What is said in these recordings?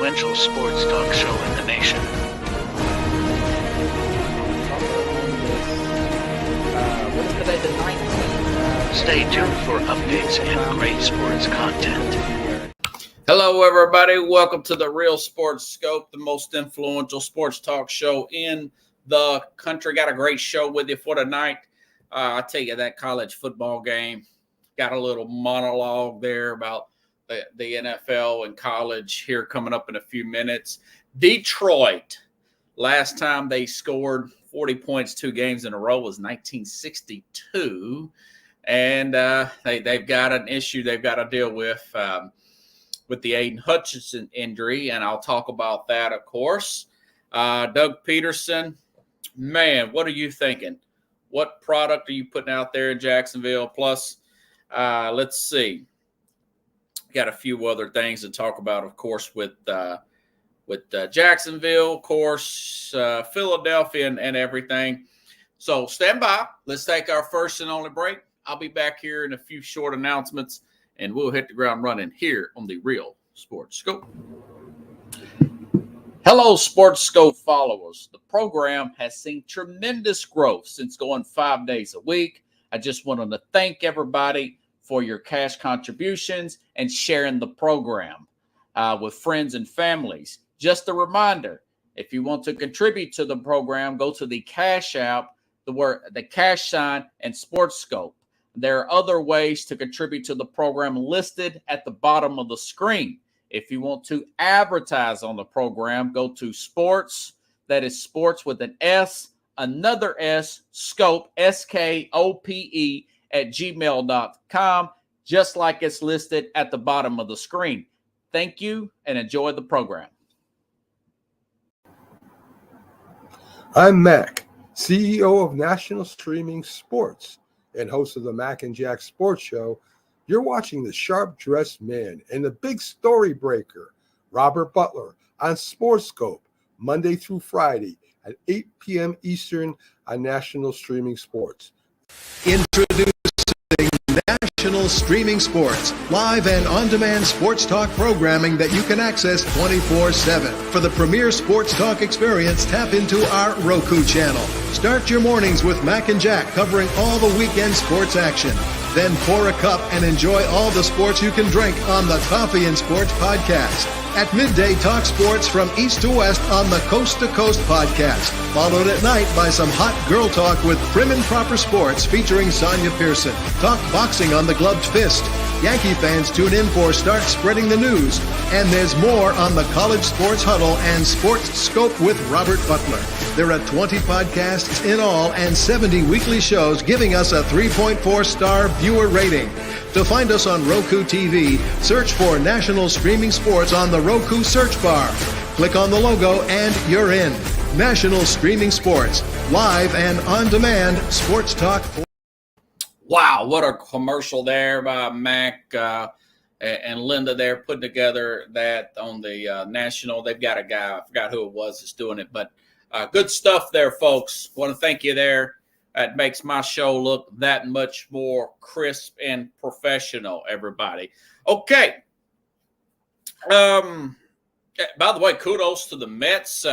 influential sports talk show in the nation. What is today, the 19th? Stay tuned for updates and great sports content. Hello, everybody. Welcome to the Real Sports Scope, the most influential sports talk show in the country. Got a great show with you for tonight. I tell you, that college football game, got a little monologue there about the NFL and college here coming up in a few minutes. Detroit, last time they scored 40 points 2 games in a row was 1962. And they've got an issue they've got to deal with the Aiden Hutchinson injury, and I'll talk about that, of course. Doug Peterson, man, what are you thinking? What product are you putting out there in Jacksonville? Plus, let's see. Got a few other things to talk about, of course, with Jacksonville, of course, Philadelphia, and everything. So stand by. Let's take our first and only break. I'll be back here in a few short announcements, and we'll hit the ground running here on the Real Sports Scope. Hello, Sports Scope followers. The program has seen tremendous growth since going 5 days a week. I just wanted to thank everybody for your cash contributions and sharing the program with friends and families. Just a reminder, if you want to contribute to the program, go to the Cash App, the cash sign, and Sports Scope. There are other ways to contribute to the program listed at the bottom of the screen. If you want to advertise on the program, go to sports, that is sports with an S, another S, scope, SKOPE, at gmail.com, just like it's listed at the bottom of the screen. Thank you and enjoy the program. I'm Mac, CEO of National Streaming Sports and host of the Mac and Jack Sports Show. You're watching the sharp-dressed man and the big story breaker, Robert Butler, on Sports Scope, Monday through Friday at 8 p.m. Eastern on National Streaming Sports. Introducing National Streaming Sports, live and on-demand sports talk programming that you can access 24/7. For the premier sports talk experience, tap into our Roku channel. Start your mornings with Mac and Jack covering all the weekend sports action. Then pour a cup and enjoy all the sports you can drink on the Coffee and Sports podcast. At midday, talk sports from east to west on the Coast to Coast podcast. Followed at night by some hot girl talk with Prim and Proper Sports featuring Sonia Pearson. Talk boxing on the Gloved Fist. Yankee fans tune in for Start Spreading the News. And there's more on the College Sports Huddle and Sports Scope with Robert Butler. There are 20 podcasts in all and 70 weekly shows giving us a 3.4-star viewer rating. To find us on Roku TV, search for National Streaming Sports on the Roku search bar. Click on the logo and you're in. National Streaming Sports, live and on-demand sports talk. Wow, what a commercial there by Mac and Linda there putting together that on the national. They've got a guy, I forgot who it was that's doing it, but good stuff there, folks. Want to thank you there. It makes my show look that much more crisp and professional, everybody. Okay. By the way, kudos to the Mets.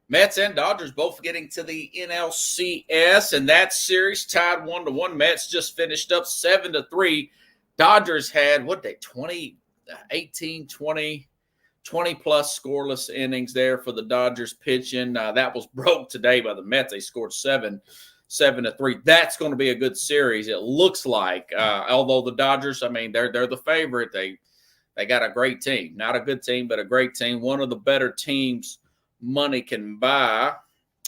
Mets and Dodgers both getting to the NLCS, and that series tied 1-1. Mets just finished up 7-3. Dodgers had, 20 plus scoreless innings there for the Dodgers pitching. That was broke today by the Mets. They scored 7-3. That's going to be a good series, it looks like. Although the Dodgers, they're the favorite. They got a great team. Not a good team, but a great team. One of the better teams money can buy.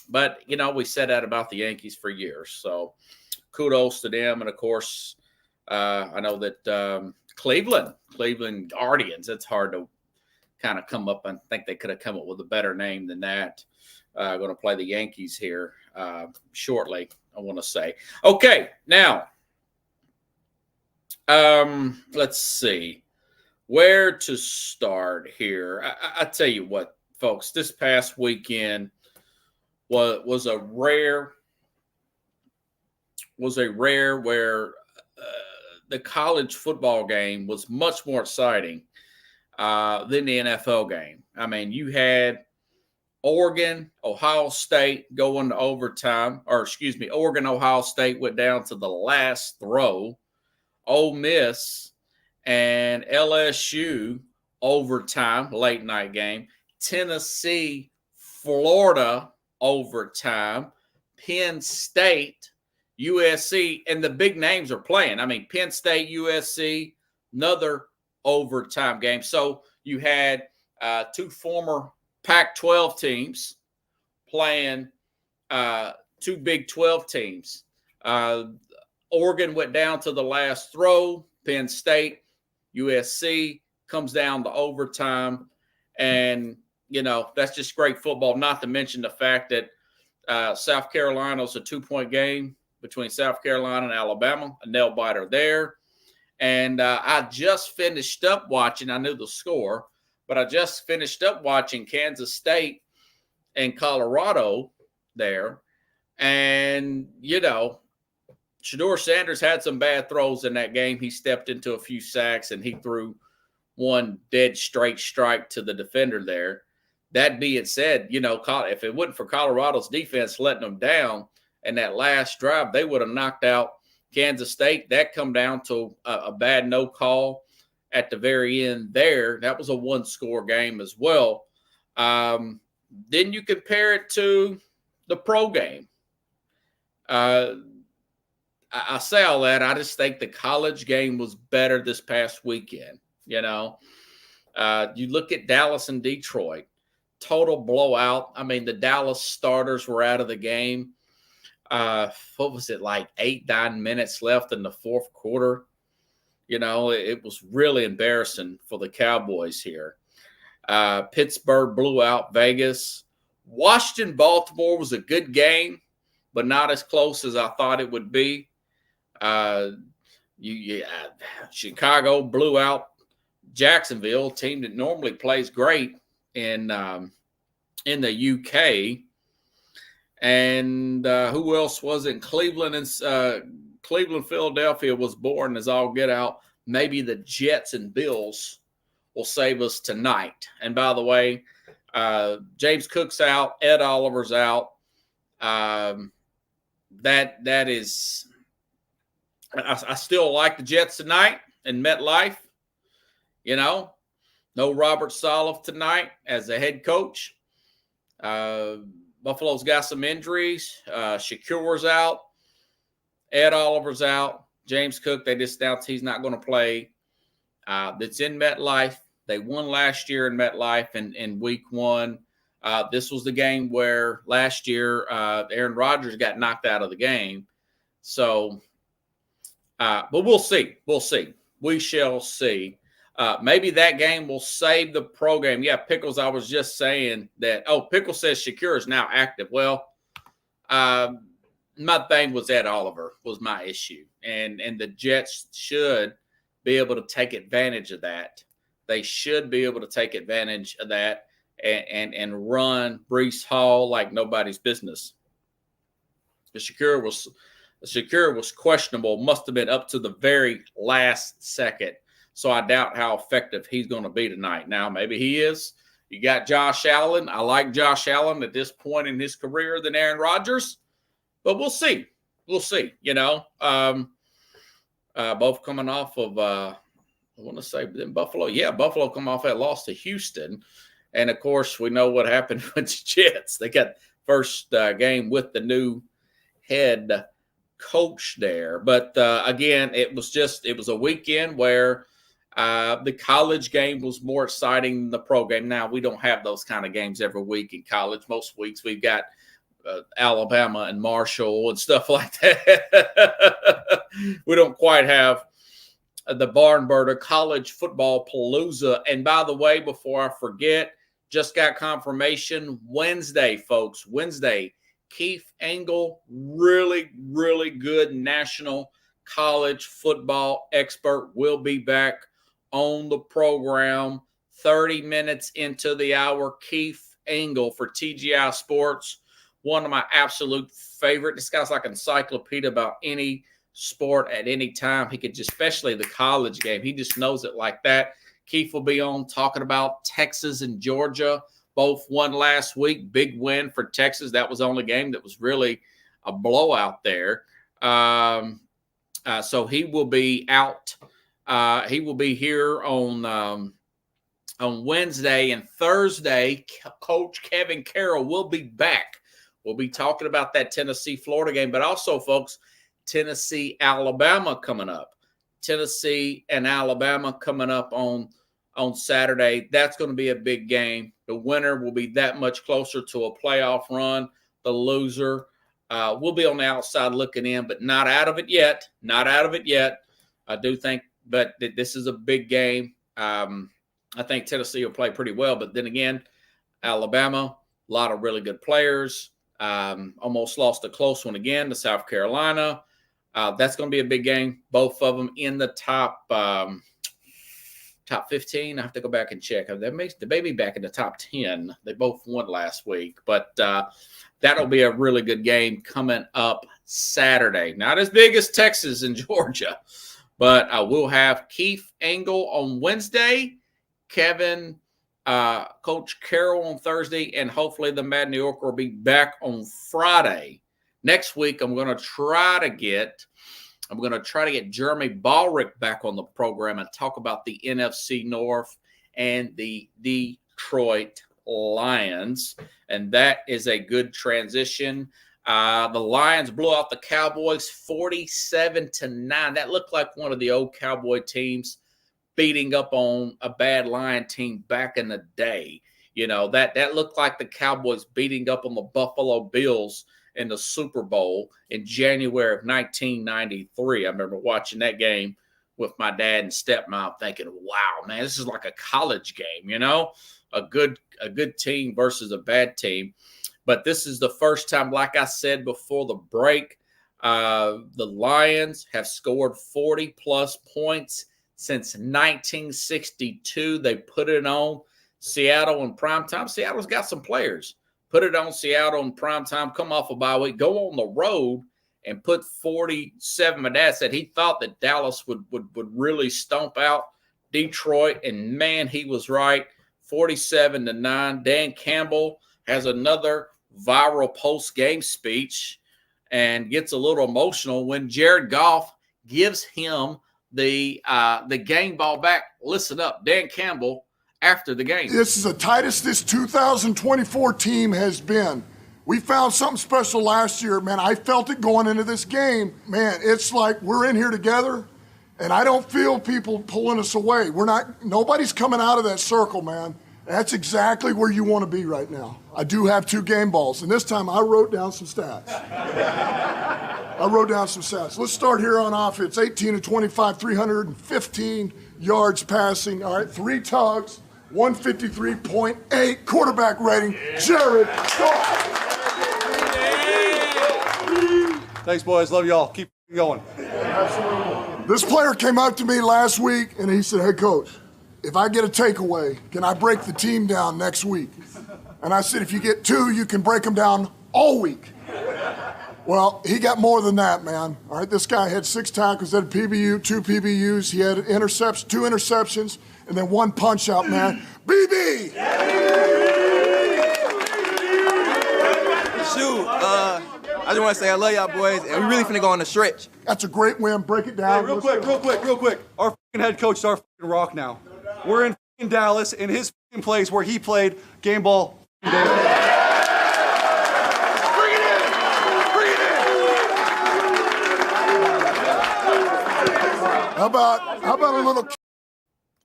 But, we said that about the Yankees for years. So kudos to them. And, of course, I know that Cleveland Guardians, it's hard to kind of come up. I think they could have come up with a better name than that. Going to play the Yankees here shortly, I want to say. Okay, now, let's see where to start here. I tell you what, folks, this past weekend was a rare where the college football game was much more exciting than the NFL game. I mean, you had Oregon, Ohio State going to overtime, Oregon, Ohio State went down to the last throw. Ole Miss and LSU overtime, late night game. Tennessee, Florida overtime. Penn State, USC, and the big names are playing. I mean, Penn State, USC, another overtime game. So you had two former Pac-12 teams playing two Big 12 teams. Oregon went down to the last throw. Penn State, USC comes down to overtime. And, you know, that's just great football, not to mention the fact that South Carolina's a 2-point game between South Carolina and Alabama, a nail-biter there. And I just finished up watching, I knew the score, but I just finished up watching Kansas State and Colorado there. And, you know, Shedeur Sanders had some bad throws in that game. He stepped into a few sacks and he threw one dead straight strike to the defender there. That being said, you know, if it wasn't for Colorado's defense letting them down and that last drive, they would have knocked out Kansas State. That come down to a bad no call at the very end there. That was a one-score game as well. Then you compare it to the pro game. I say all that. I just think the college game was better this past weekend. You know, you look at Dallas and Detroit, total blowout. I mean, the Dallas starters were out of the game. What was it, like 8-9 minutes left in the fourth quarter? You know, it was really embarrassing for the Cowboys here. Pittsburgh blew out Vegas. Washington, Baltimore was a good game, but not as close as I thought it would be. Chicago blew out Jacksonville, a team that normally plays great in the UK. And who else was in Cleveland? And Cleveland, Philadelphia was born as all get out. Maybe the Jets and Bills will save us tonight. And by the way, James Cook's out, Ed Oliver's out. That is, I still like the Jets tonight in MetLife. You know, no Robert Saleh tonight as the head coach. Buffalo's got some injuries. Shakur's out. Ed Oliver's out. James Cook, they just announced he's not going to play. That's in MetLife. They won last year in MetLife in week 1. This was the game where last year Aaron Rodgers got knocked out of the game. So, but we'll see. We'll see. We shall see. Maybe that game will save the pro game. Yeah, Pickles, I was just saying that. Oh, Pickles says Shakur is now active. Well, my thing was Ed Oliver was my issue. And the Jets should be able to take advantage of that. They should be able to take advantage of that and run Breece Hall like nobody's business. Shakur was questionable, must have been up to the very last second. So I doubt how effective he's going to be tonight. Now, maybe he is. You got Josh Allen. I like Josh Allen at this point in his career than Aaron Rodgers. But we'll see. We'll see. You know, both coming off of, I want to say, Buffalo. Yeah, Buffalo come off that loss to Houston. And, of course, we know what happened with the Jets. They got first game with the new head coach there. But, again, it was a weekend where the college game was more exciting than the pro game. Now, we don't have those kind of games every week in college. Most weeks we've got Alabama and Marshall and stuff like that. We don't quite have the barn burner college football palooza. And by the way, before I forget, just got confirmation Wednesday, folks. Wednesday, Keith Engel, really, really good national college football expert, will be back on the program 30 minutes into the hour. Keith Engel for TGI Sports, one of my absolute favorite. This guy's like an encyclopedia about any sport at any time. He could just, especially the college game, he just knows it like that. Keith will be on talking about Texas and Georgia. Both won last week. Big win for Texas. That was the only game that was really a blowout there. So he will be out. He will be here on Wednesday and Thursday. Coach Kevin Carroll will be back. We'll be talking about that Tennessee-Florida game, but also, folks, Tennessee-Alabama coming up. Tennessee and Alabama coming up on Saturday. That's going to be a big game. The winner will be that much closer to a playoff run. The loser will be on the outside looking in, but not out of it yet. Not out of it yet. I do think, but this is a big game. I think Tennessee will play pretty well, but then again, Alabama, a lot of really good players. Almost lost a close one again to South Carolina. That's going to be a big game. Both of them in the top 15. I have to go back and check. They may be back in the top 10. They both won last week, but that'll be a really good game coming up Saturday. Not as big as Texas and Georgia, but we'll have Keith Engel on Wednesday, Kevin, Coach Carroll on Thursday, and hopefully the Mad New Yorker will be back on Friday. Next week, I'm going to try to get Jeremy Ballrick back on the program and talk about the NFC North and the Detroit Lions, and that is a good transition. The Lions blew out the Cowboys 47-9. That looked like one of the old Cowboy teams beating up on a bad Lion team back in the day. You know, that looked like the Cowboys beating up on the Buffalo Bills in the Super Bowl in January of 1993. I remember watching that game with my dad and stepmom thinking, wow, man, this is like a college game, you know, a good team versus a bad team. But this is the first time, like I said before the break, the Lions have scored 40-plus points since 1962. They put it on Seattle in primetime. Seattle's got some players. Put it on Seattle in primetime, come off a bye week, go on the road and put 47. My dad said he thought that Dallas would really stomp out Detroit, and man, he was right. 47-9. Dan Campbell has another viral post-game speech and gets a little emotional when Jared Goff gives him the game ball back. Listen up, Dan Campbell after the game. This is the tightest this 2024 team has been. We found something special last year, man. I felt it going into this game. Man, it's like we're in here together, and I don't feel people pulling us away. Nobody's coming out of that circle, man. That's exactly where you want to be right now. I do have 2 game balls, and this time I wrote down some stats. Let's start here on offense. 18 to 25, 315 yards passing. All right, 3 tugs, 153.8 quarterback rating. Jared Goff. Thanks, boys. Love y'all. Keep going. Absolutely. This player came up to me last week, and he said, hey, Coach, if I get a takeaway, can I break the team down next week? And I said, if you get 2, you can break them down all week. Well, he got more than that, man. All right, this guy had 6 tackles, had a PBU, 2 PBUs. He had 2 interceptions, and then 1 punch out, man. BB! Shoot, I just want to say I love y'all boys, and we really finna go on the stretch. That's a great win. Break it down. Hey, real quick. Our fucking head coach is our fucking rock now. We're in fucking Dallas, in his fucking place where he played game ball. Bring it in! How about a little?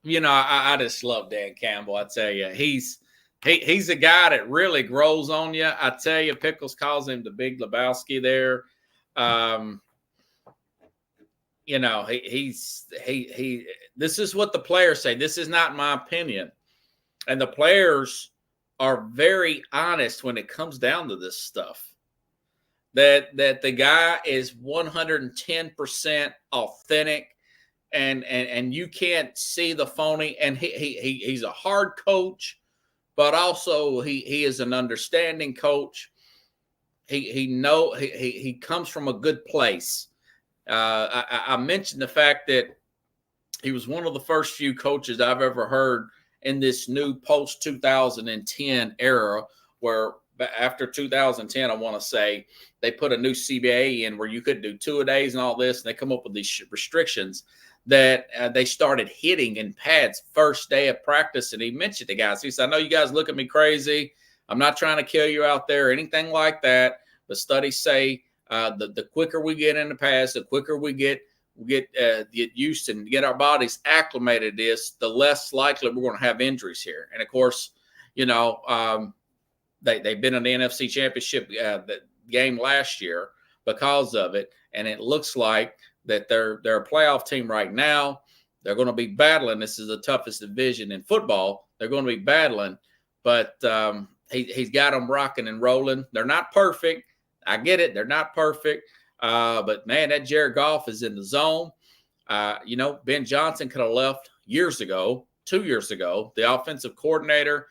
You know, I just love Dan Campbell. I tell you, he's a guy that really grows on you. I tell you, Pickles calls him the Big Lebowski there. You know, he. This is what the players say. This is not my opinion, and the players are very honest when it comes down to this stuff. That the guy is 110% authentic. And you can't see the phony, and he's a hard coach, but also he is an understanding coach. He comes from a good place. I mentioned the fact that he was one of the first few coaches I've ever heard in this new post 2010 era, where after 2010, I want to say, they put a new CBA in where you could do 2-a-days and all this, and they come up with these restrictions that they started hitting in pads first day of practice. And he mentioned to guys, he said, I know you guys look at me crazy. I'm not trying to kill you out there or anything like that. But studies say the quicker we get in the pads, the quicker we get used and get our bodies acclimated to this, the less likely we're going to have injuries here. And of course, you know, they've been in the NFC Championship game last year because of it, and it looks like that they're a playoff team right now. They're going to be battling. This is the toughest division in football. They're going to be battling, but he's got them rocking and rolling. They're not perfect. I get it. They're not perfect. But, man, that Jared Goff is in the zone. You know, Ben Johnson could have left 2 years ago, the offensive coordinator.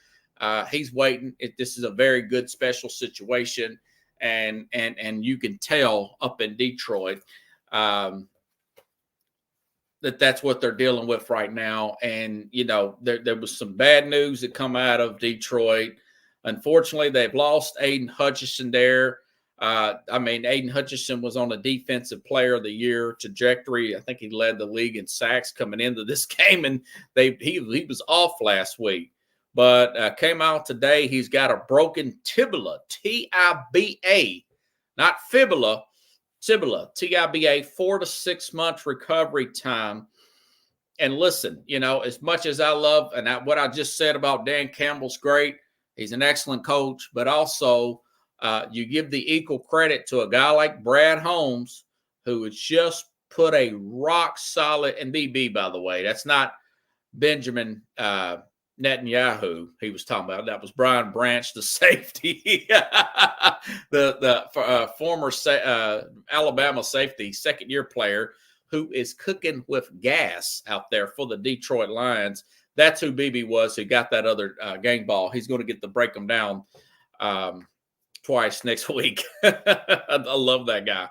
He's waiting. This is a very good special situation, and you can tell up in Detroit that's what they're dealing with right now. And, you know, there was some bad news that come out of Detroit. Unfortunately, they've lost Aiden Hutchinson there. Aiden Hutchinson was on a defensive player of the year trajectory. I think he led the league in sacks coming into this game, and he was off last week. But came out today, he's got a broken tibia, T-I-B-A, not fibula, tibia, T-I-B-A, 4 to 6 month recovery time. And listen, you know, as much as I love, and what I just said about Dan Campbell's great, he's an excellent coach, but also you give the equal credit to a guy like Brad Holmes, who has just put a rock solid, and BB, by the way, that's not Benjamin Netanyahu he was talking about. That was Brian Branch, the safety, the former Alabama safety, second-year player who is cooking with gas out there for the Detroit Lions. That's who BB was, who got that other game ball. He's going to get to break them down twice next week. I love that guy.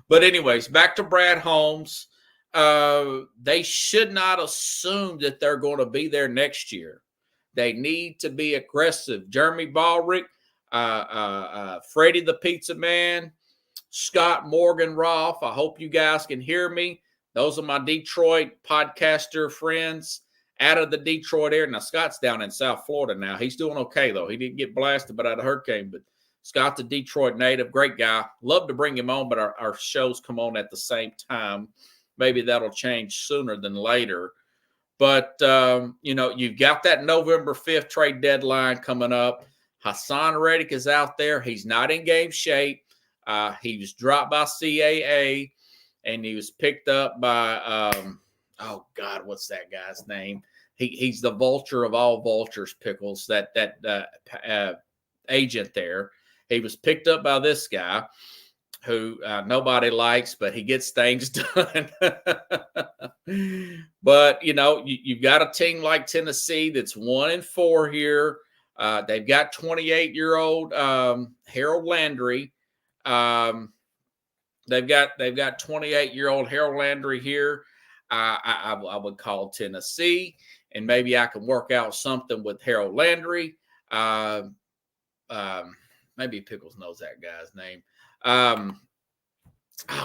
But anyways, back to Brad Holmes. They should not assume that they're going to be there next year. They need to be aggressive. Jeremy Ballrick, Freddie the Pizza Man, Scott Morgan-Roth. I hope you guys can hear me. Those are my Detroit podcaster friends out of the Detroit area. Now, Scott's down in South Florida now. He's doing okay, though. He didn't get blasted by a hurricane, but Scott's a Detroit native. Great guy. Love to bring him on, but our shows come on at the same time. Maybe that'll change sooner than later. But, you know, you've got that November 5th trade deadline coming up. Hassan Reddick is out there. He's not in game shape. He was dropped by CAA, and he was picked up by, what's that guy's name? He's the vulture of all vultures, Pickles, that agent there. He was picked up by this guy who nobody likes, but he gets things done. But, you know, you've got a team like Tennessee that's 1-4 here. They've got 28-year-old Harold Landry. They've got 28-year-old Harold Landry here. I would call Tennessee, and maybe I can work out something with Harold Landry. Maybe Pickles knows that guy's name.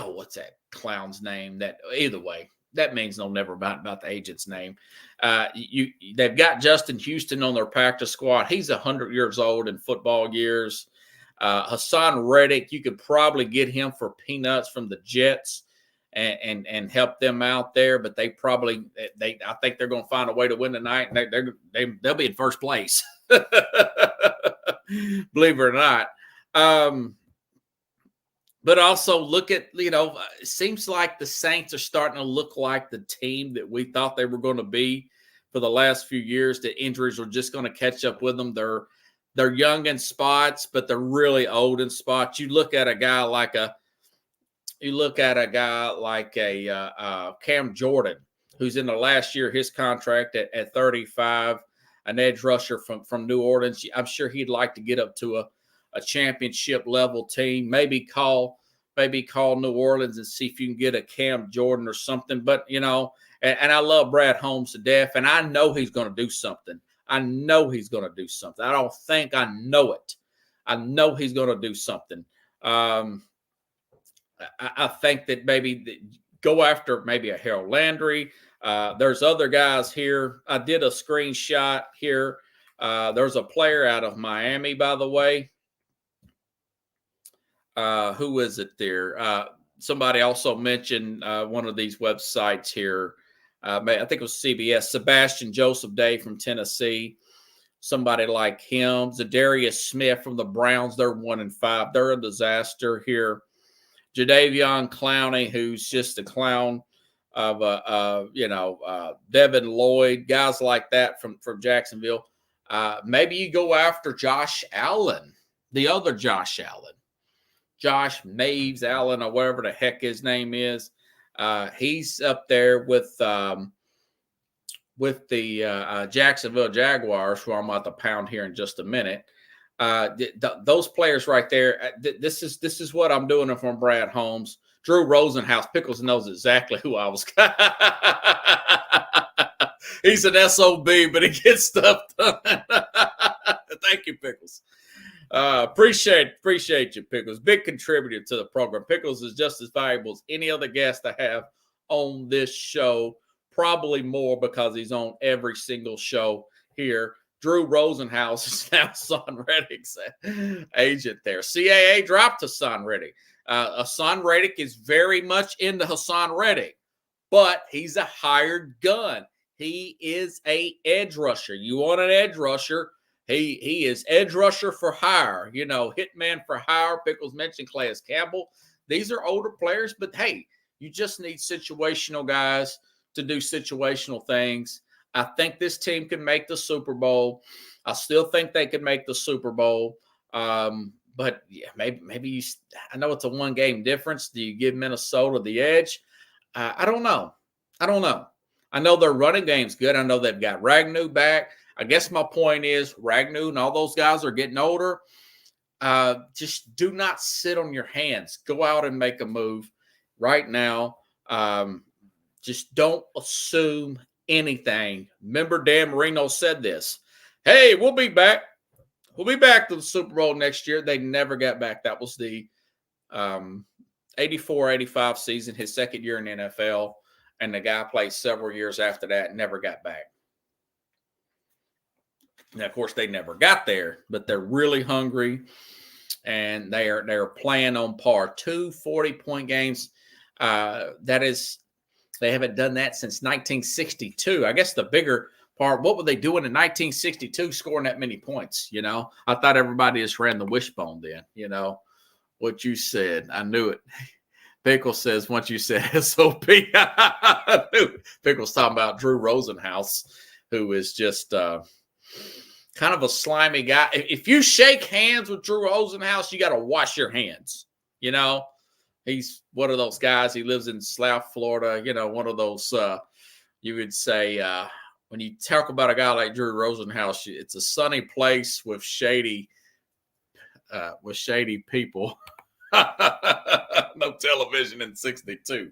What's that clown's name? Either way, that means no never about the agent's name. They've got Justin Houston on their practice squad. He's 100 years old in football years. Hassan Reddick, you could probably get him for peanuts from the Jets and help them out there, but I think they're going to find a way to win tonight, and they'll be in first place. Believe it or not. But also look at, you know, it seems like the Saints are starting to look like the team that we thought they were going to be for the last few years. The injuries are just going to catch up with them. They're young in spots, but they're really old in spots. You look at a guy like Cam Jordan, who's in the last year of his contract at 35, an edge rusher from New Orleans. I'm sure he'd like to get up to a championship level team. Maybe call New Orleans and see if you can get a Cam Jordan or something. But, you know, And I love Brad Holmes to death, and I know he's going to do something. I know he's going to do something. I don't think I know it. I know he's going to do something. I think that maybe go after maybe a Harold Landry. There's other guys here. I did a screenshot here. There's a player out of Miami, by the way. Who is it there? Somebody also mentioned one of these websites here. I think it was CBS. Sebastian Joseph Day from Tennessee. Somebody like him. Zadarius Smith from the Browns. They're 1-5. They're a disaster here. Jadeveon Clowney, who's just a clown of Devin Lloyd, guys like that from Jacksonville. Maybe you go after Josh Allen, the other Josh Allen. Josh Maves Allen, or whatever the heck his name is. He's up there with the Jacksonville Jaguars, who I'm about to pound here in just a minute. Those players right there. This is what I'm doing from Brad Holmes. Drew Rosenhaus. Pickles knows exactly who I was. He's an SOB, but he gets stuff done. Thank you, Pickles. Appreciate you, Pickles. Big contributor to the program. Pickles is just as valuable as any other guest I have on this show. Probably more because he's on every single show here. Drew Rosenhaus is now Hassan Reddick's agent there. CAA dropped Hassan Reddick. Hassan Reddick is very much into Hassan Reddick, but he's a hired gun. He is a edge rusher. You want an edge rusher? He is edge rusher for hire. Hitman for hire. Pickles mentioned Calais Campbell. These are older players, but hey, you just need situational guys to do situational things. I think this team can make the Super Bowl. I still think they could make the Super Bowl. But yeah, maybe I know it's a one-game difference. Do you give Minnesota the edge? I don't know. I know their running game's good. I know they've got Ragnow back. I guess my point is Ragnow and all those guys are getting older. Just do not sit on your hands. Go out and make a move right now. Just don't assume anything. Remember, Dan Marino said this. Hey, we'll be back. We'll be back to the Super Bowl next year. They never got back. That was the 84-85 season, his second year in the NFL. And the guy played several years after that and never got back. Now, of course, they never got there, but they're really hungry, and they're playing on par. 2 40-point games. They haven't done that since 1962. I guess the bigger part, what were they doing in 1962 scoring that many points? I thought everybody just ran the wishbone then. What you said. I knew it. Pickle says, once you said SOP, I knew it. Pickle's talking about Drew Rosenhaus, who is just kind of a slimy guy. If you shake hands with Drew Rosenhaus, you got to wash your hands. He's one of those guys. He lives in South Florida. One of those, you would say, when you talk about a guy like Drew Rosenhaus, it's a sunny place with shady people. No television in 62.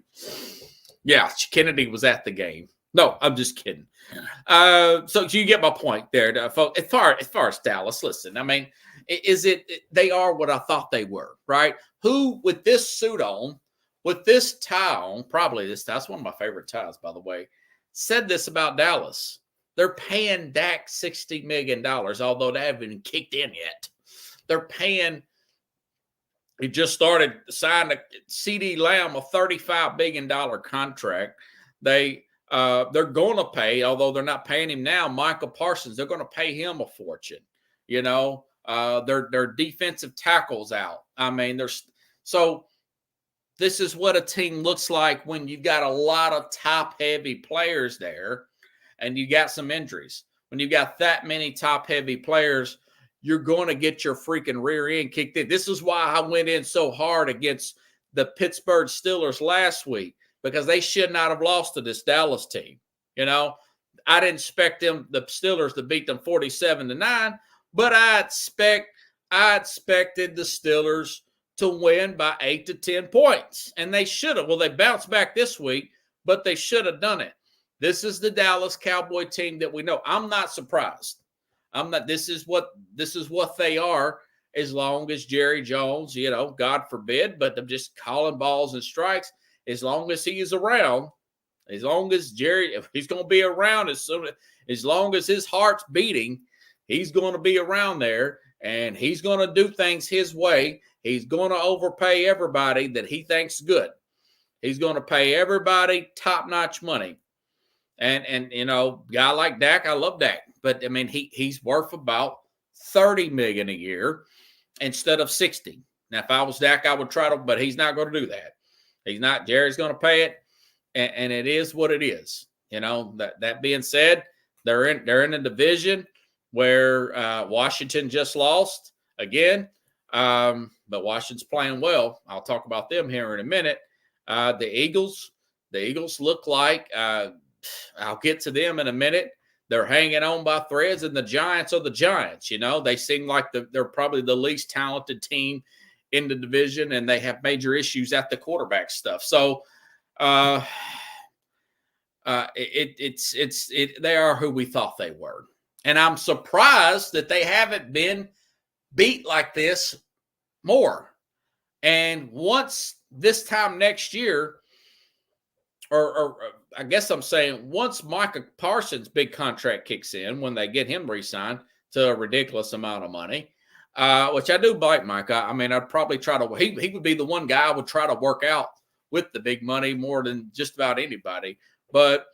Yeah, Kennedy was at the game. No, I'm just kidding. So you get my point there, folks. As far as Dallas, listen, I mean, they are what I thought they were, right? Who, with this suit on, with this tie on, probably this tie, that's one of my favorite ties, by the way, said this about Dallas. They're paying Dak $60 million, although they haven't even kicked in yet. They're paying, he just started signing CeeDee Lamb a $35 million contract. They're going to pay, although they're not paying him now, Michael Parsons. They're going to pay him a fortune. Their defensive tackles out. I mean, so this is what a team looks like when you've got a lot of top-heavy players there and you got some injuries. When you've got that many top-heavy players, you're going to get your freaking rear end kicked in. This is why I went in so hard against the Pittsburgh Steelers last week, because they should not have lost to this Dallas team. I didn't expect the Steelers to beat them 47-9, but I expected the Steelers to win by 8 to 10 points, and they should have. Well, they bounced back this week, but they should have done it. This is the Dallas Cowboy team that we know. I'm not surprised. I'm not. This is what they are. As long as Jerry Jones, God forbid, but I'm just calling balls and strikes. As long as he is around, as long as if he's going to be around, as long as his heart's beating, he's going to be around there, and he's going to do things his way. He's going to overpay everybody that he thinks good. He's going to pay everybody top-notch money. And guy like Dak, I love Dak, but I mean he's worth about $30 million a year instead of 60. Now, if I was Dak, I would try to, but he's not going to do that. He's not. Jerry's going to pay it, and it is what it is. That being said, they're in a division where Washington just lost again, but Washington's playing well. I'll talk about them here in a minute. The Eagles look like I'll get to them in a minute. They're hanging on by threads, and the Giants are the Giants. They seem like they're probably the least talented team in the division, and they have major issues at the quarterback stuff. So, they are who we thought they were, and I'm surprised that they haven't been beat like this more. And once this time next year, or I guess I'm saying once Micah Parsons' big contract kicks in, when they get him re-signed to a ridiculous amount of money, which I do like Micah. I mean, I'd probably try to – he would be the one guy I would try to work out with the big money more than just about anybody. But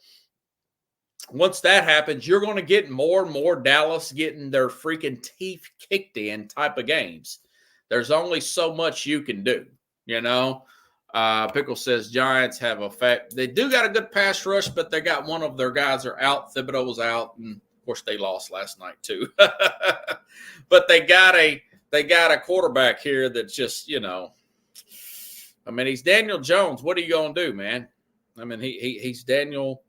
once that happens, you're going to get more and more Dallas getting their freaking teeth kicked in type of games. There's only so much you can do, Pickle says Giants have a fact. They do got a good pass rush, but they got one of their guys are out. Thibodeau was out, and of course they lost last night too. But they got a quarterback here that's just I mean, he's Daniel Jones. What are you gonna do, man? I mean, he's Daniel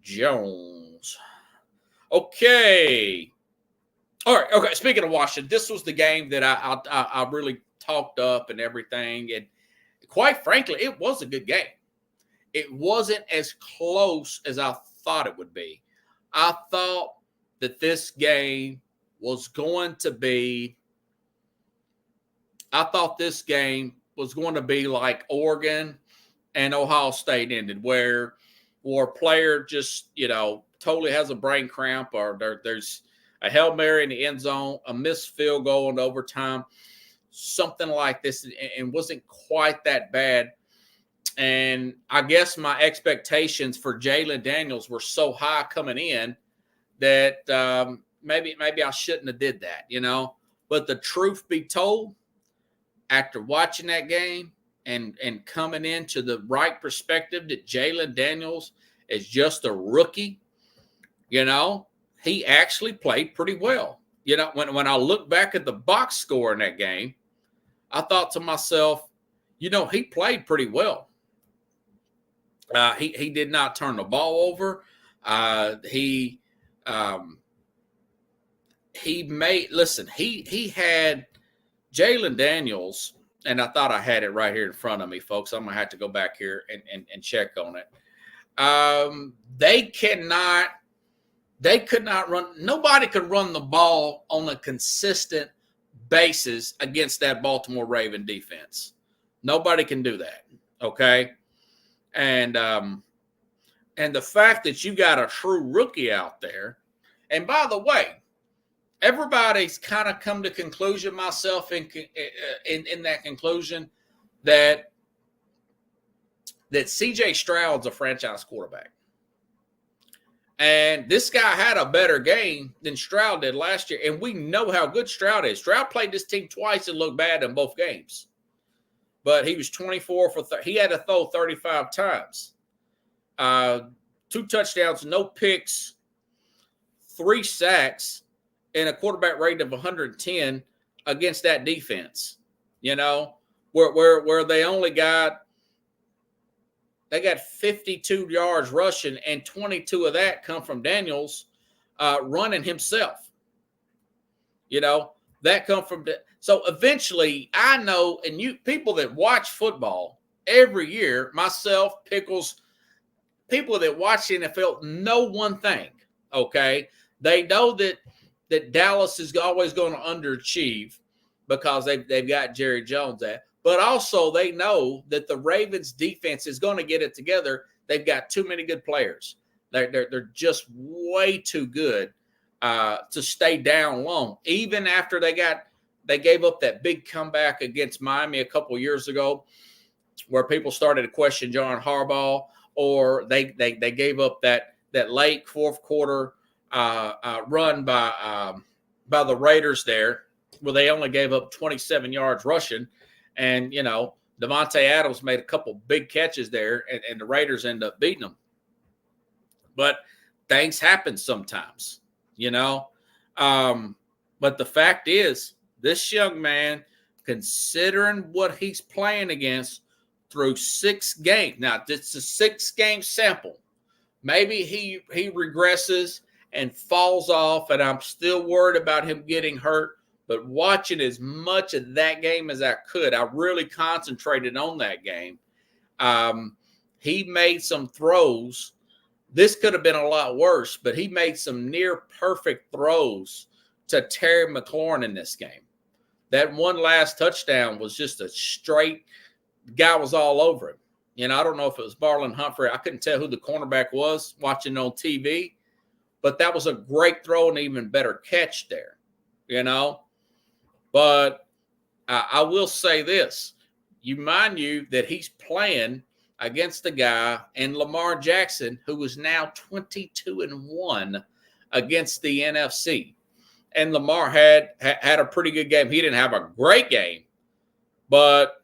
Jones. Okay. All right. Okay. Speaking of Washington, this was the game that I really talked up and everything, and quite frankly, it was a good game. It wasn't as close as I thought it would be. I thought that this game was going to be like Oregon and Ohio State ended, where a player just, totally has a brain cramp, or there's a Hail Mary in the end zone, a missed field goal in overtime, something like this, and wasn't quite that bad. And I guess my expectations for Jalen Daniels were so high coming in that maybe I shouldn't have did that, But the truth be told, after watching that game and coming into the right perspective that Jalen Daniels is just a rookie, he actually played pretty well. When I look back at the box score in that game, I thought to myself, he played pretty well. He did not turn the ball over. He had Jalen Daniels, and I thought I had it right here in front of me, folks. I'm going to have to go back here and check on it. They could not run. Nobody could run the ball on a consistent basis against that Baltimore Raven defense. Nobody can do that. Okay. And the fact that you got a true rookie out there, and by the way, everybody's kind of come to conclusion, myself in that conclusion, that C.J. Stroud's a franchise quarterback. And this guy had a better game than Stroud did last year, and we know how good Stroud is. Stroud played this team twice and looked bad in both games. But he was 24 for he had to throw 35 times. 2 touchdowns, no picks, 3 sacks, and a quarterback rating of 110 against that defense. Where they only got 52 yards rushing, and 22 of that come from Daniels running himself. That come from so eventually I know, and you people that watch football every year, myself, Pickles, people that watch the NFL know one thing, okay? They know that Dallas is always going to underachieve because they've got Jerry Jones at. But also they know that the Ravens defense is going to get it together. They've got too many good players. They're just way too good to stay down long. Even after they gave up that big comeback against Miami a couple of years ago, where people started to question John Harbaugh, or they gave up that late fourth quarter run by the Raiders there, where they only gave up 27 yards rushing, and Devontae Adams made a couple big catches there, and the Raiders end up beating them. But things happen sometimes, But the fact is, this young man, considering what he's playing against through 6 games, now it's a 6-game sample. Maybe he regresses and falls off, and I'm still worried about him getting hurt. But watching as much of that game as I could, I really concentrated on that game. He made some throws. This could have been a lot worse, but he made some near perfect throws to Terry McLaurin in this game. That one last touchdown was just a straight – guy was all over him. I don't know if it was Marlon Humphrey. I couldn't tell who the cornerback was watching on TV, but that was a great throw and even better catch there, But I will say this. Mind you that he's playing against a guy in Lamar Jackson who is now 22-1 against the NFC. And Lamar had a pretty good game. He didn't have a great game, but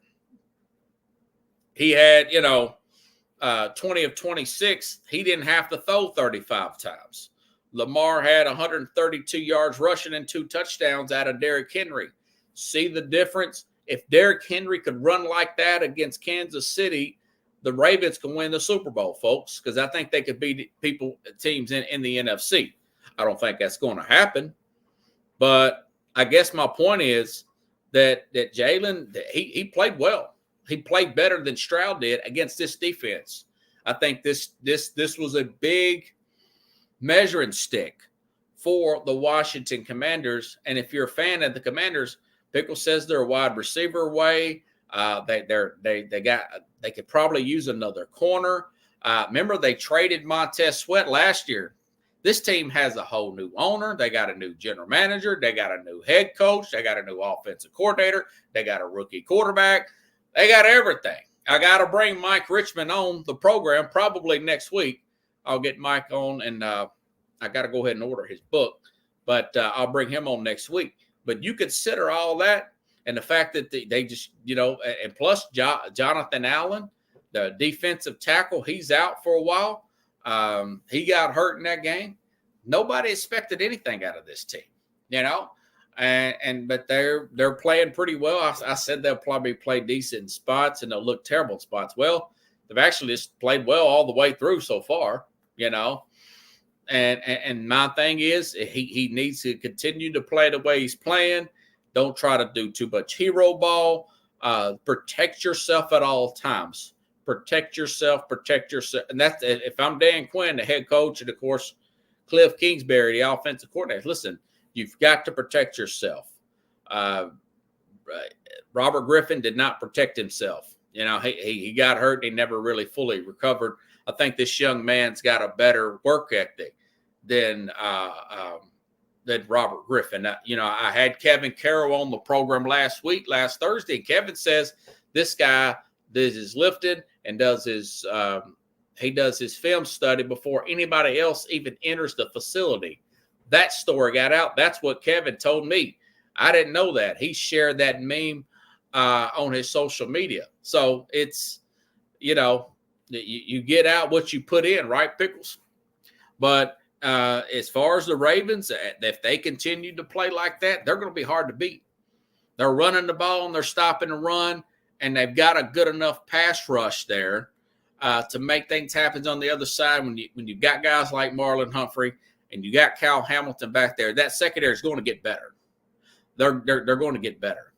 he had, 20 of 26. He didn't have to throw 35 times. Lamar had 132 yards rushing and 2 touchdowns out of Derrick Henry. See the difference? If Derrick Henry could run like that against Kansas City, the Ravens can win the Super Bowl, folks, because I think they could beat teams in the NFC. I don't think that's going to happen. But I guess my point is that Jalen, he played well. He played better than Stroud did against this defense. I think this was a big measuring stick for the Washington Commanders. And if you're a fan of the Commanders, Pickle says they're a wide receiver away. They could probably use another corner. Remember, they traded Montez Sweat last year. This team has a whole new owner. They got a new general manager. They got a new head coach. They got a new offensive coordinator. They got a rookie quarterback. They got everything. I got to bring Mike Richmond on the program probably next week. I'll get Mike on, and I got to go ahead and order his book, but I'll bring him on next week. But you consider all that, and the fact that they just, and plus Jonathan Allen, the defensive tackle, he's out for a while. He got hurt in that game. Nobody expected anything out of this team, but they're playing pretty well. I said they'll probably play decent in spots and they'll look terrible in spots. Well, they've actually just played well all the way through so far, And my thing is he needs to continue to play the way he's playing. Don't try to do too much hero ball. Protect yourself at all times. Protect yourself. And that's, if I'm Dan Quinn, the head coach, and of course, Cliff Kingsbury, the offensive coordinator, listen, you've got to protect yourself. Robert Griffin did not protect himself. He got hurt. He never really fully recovered. I think this young man's got a better work ethic than Robert Griffin. I had Kevin Carroll on the program last Thursday, and Kevin says this guy does his lifting and does his film study before anybody else even enters the facility. That story got out. That's what Kevin told me. I didn't know that. He shared that meme on his social media. So it's, you get out what you put in, right, Pickles? But as far as the Ravens, if they continue to play like that, they're going to be hard to beat. They're running the ball and they're stopping the run, and they've got a good enough pass rush there to make things happen on the other side. When you got guys like Marlon Humphrey and you got Kyle Hamilton back there, that secondary is going to get better. They're going to get better.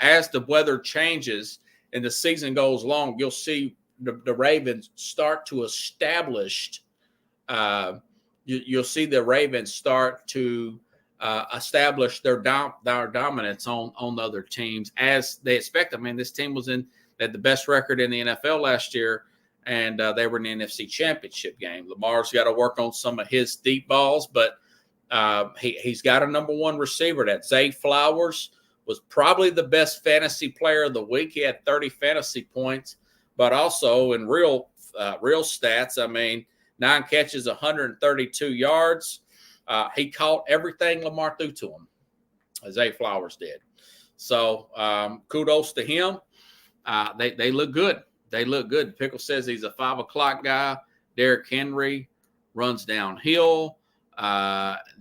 As the weather changes and the season goes long, you'll see the Ravens start to establish. You'll see the Ravens start to establish their dominance on other teams as they expect. I mean, this team had the best record in the NFL last year, and they were in the NFC Championship game. Lamar's got to work on some of his deep balls, but he's got a number one receiver. That Zay Flowers was probably the best fantasy player of the week. He had 30 fantasy points, but also in real stats, I mean, 9 catches, 132 yards. He caught everything Lamar threw to him, as Zay Flowers did. So kudos to him. They look good. They look good. Pickle says he's a 5 o'clock guy. Derrick Henry runs downhill.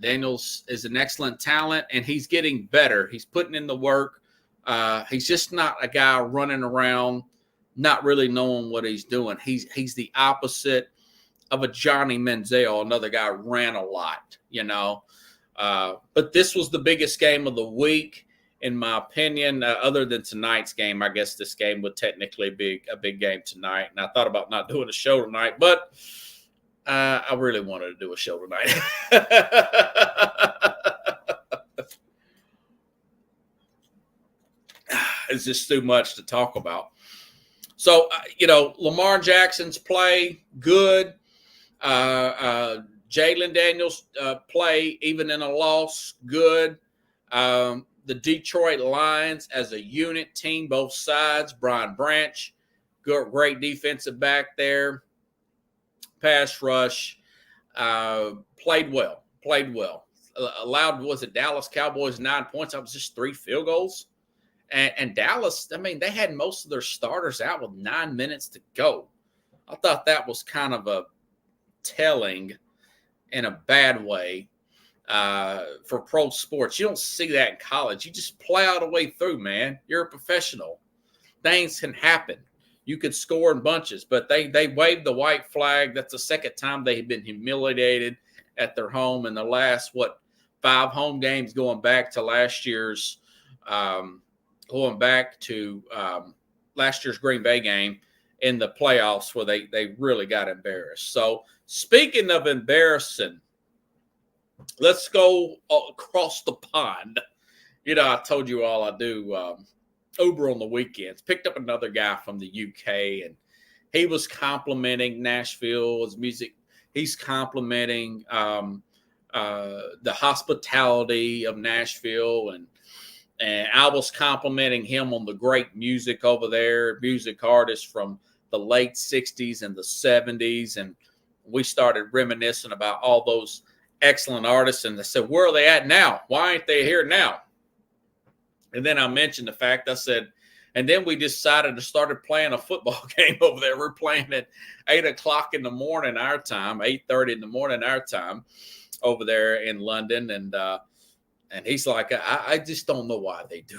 Daniels is an excellent talent, and he's getting better. He's putting in the work. He's just not a guy running around, not really knowing what he's doing. He's the opposite of a Johnny Manziel, another guy ran a lot, But this was the biggest game of the week, in my opinion, other than tonight's game. I guess this game would technically be a big game tonight. And I thought about not doing a show tonight, but I really wanted to do a show tonight. It's just too much to talk about. So, Lamar Jackson's play, good. Jalen Daniels play, even in a loss, good. The Detroit Lions as a unit team, both sides. Brian Branch, great defensive back there. Pass rush, played well. Allowed, was it Dallas Cowboys 9 points? That was just 3 field goals. And Dallas, I mean, they had most of their starters out with 9 minutes to go. I thought that was kind of a telling in a bad way for pro sports. You don't see that in college. You just play all the way through, man. You're a professional. Things can happen. You could score in bunches, but they waved the white flag. That's the second time they've been humiliated at their home in the last, 5 home games going back to last year's Green Bay game in the playoffs where they really got embarrassed. So speaking of embarrassing, let's go across the pond. I told you all I do Uber on the weekends. Picked up another guy from the UK, and he was complimenting Nashville's music. He's complimenting the hospitality of Nashville, and I was complimenting him on the great music over there, music artists from the late 60s and the 70s, and we started reminiscing about all those excellent artists, and I said, where are they at now? Why aren't they here now? And then I mentioned the fact, I said, and then we decided to start playing a football game over there. We're playing at 8 o'clock in the morning our time, 8:30 in the morning our time over there in London. And he's like, I just don't know why they do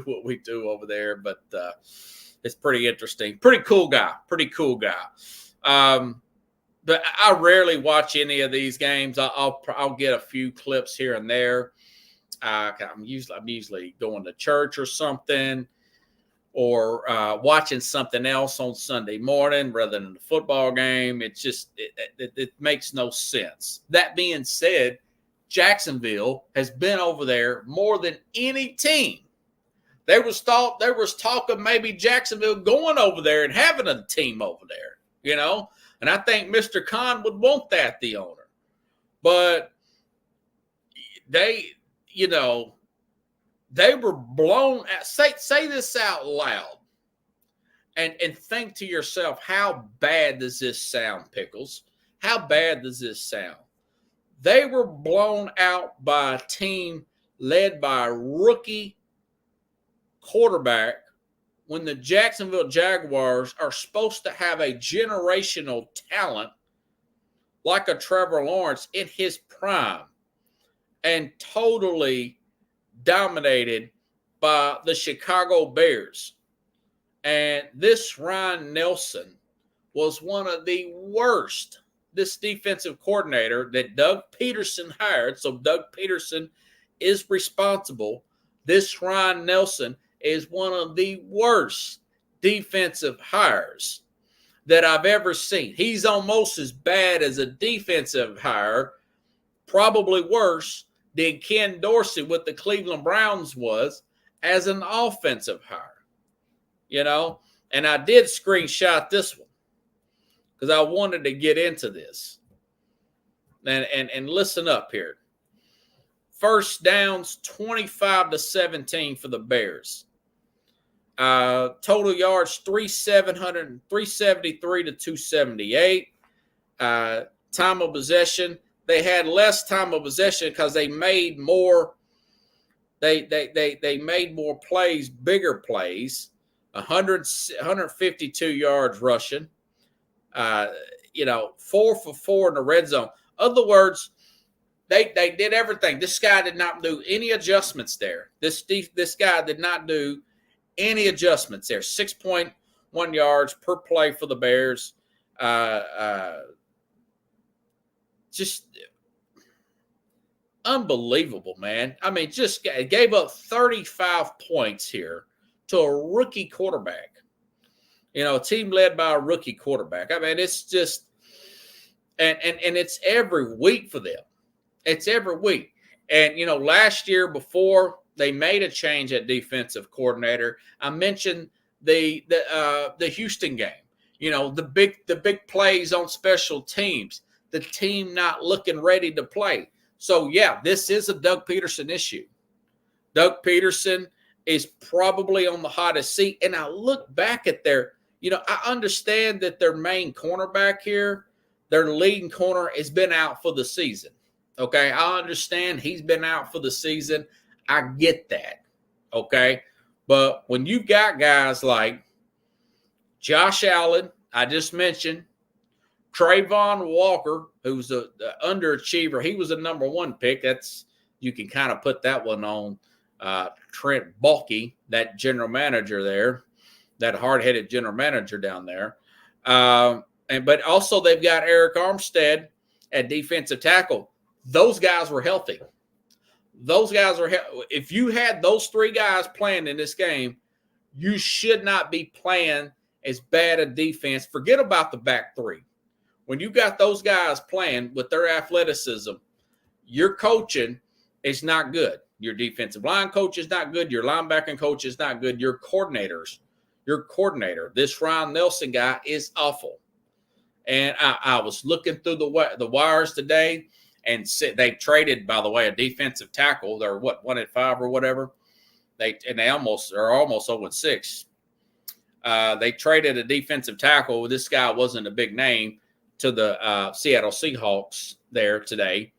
what we do over there. But it's pretty interesting. Pretty cool guy. But I rarely watch any of these games. I'll get a few clips here and there. I'm usually going to church or something, or watching something else on Sunday morning rather than the football game. It just it makes no sense. That being said, Jacksonville has been over there more than any team. There was talk of maybe Jacksonville going over there and having a team over there, And I think Mr. Khan would want that, the owner. But they were blown out. Say this out loud and think to yourself, how bad does this sound, Pickles? How bad does this sound? They were blown out by a team led by a rookie quarterback when the Jacksonville Jaguars are supposed to have a generational talent like a Trevor Lawrence in his prime, and totally dominated by the Chicago Bears. And this Ryan Nelson was one of the worst, this defensive coordinator that Doug Peterson hired. So Doug Peterson is responsible. This Ryan Nelson is one of the worst defensive hires that I've ever seen. He's almost as bad as a defensive hire, probably worse than Ken Dorsey with the Cleveland Browns was as an offensive hire. And I did screenshot this one because I wanted to get into this. And listen up here. First downs, 25-17 for the Bears. Total yards, 373 to 278. Time of possession, they had less time of possession because they made more. They made more plays, bigger plays. 152 yards rushing. 4 for 4 in the red zone. Other words, they did everything. This guy did not do any adjustments there. This guy did not do any adjustments there. 6.1 yards per play for the Bears. Just unbelievable, man. I mean, just gave up 35 points here to a rookie quarterback. A team led by a rookie quarterback. I mean, it's just and it's every week for them. It's every week. And last year before they made a change at defensive coordinator, I mentioned the Houston game. The big plays on special teams, the team not looking ready to play. So yeah, this is a Doug Peterson issue. Doug Peterson is probably on the hottest seat. And I look back at I understand that their main cornerback here, their leading corner, has been out for the season. Okay, I understand he's been out for the season. I get that. Okay, but when you've got guys like Josh Allen, I just mentioned, Trayvon Walker, who's the underachiever, he was a number 1 pick. You can kind of put that one on Trent Baalke, that general manager there, that hard-headed general manager down there. But also they've got Eric Armstead at defensive tackle. Those guys were healthy. If you had those 3 guys playing in this game, you should not be playing as bad a defense. Forget about the back 3. When you got those guys playing with their athleticism, your coaching is not good. Your defensive line coach is not good. Your linebacking coach is not good. Your coordinator, this Ryan Nelson guy, is awful. And I was looking through the wires today, and they traded, by the way, a defensive tackle. They're 1-5 or whatever. They are almost 0-6. They traded a defensive tackle. This guy wasn't a big name to the Seattle Seahawks there today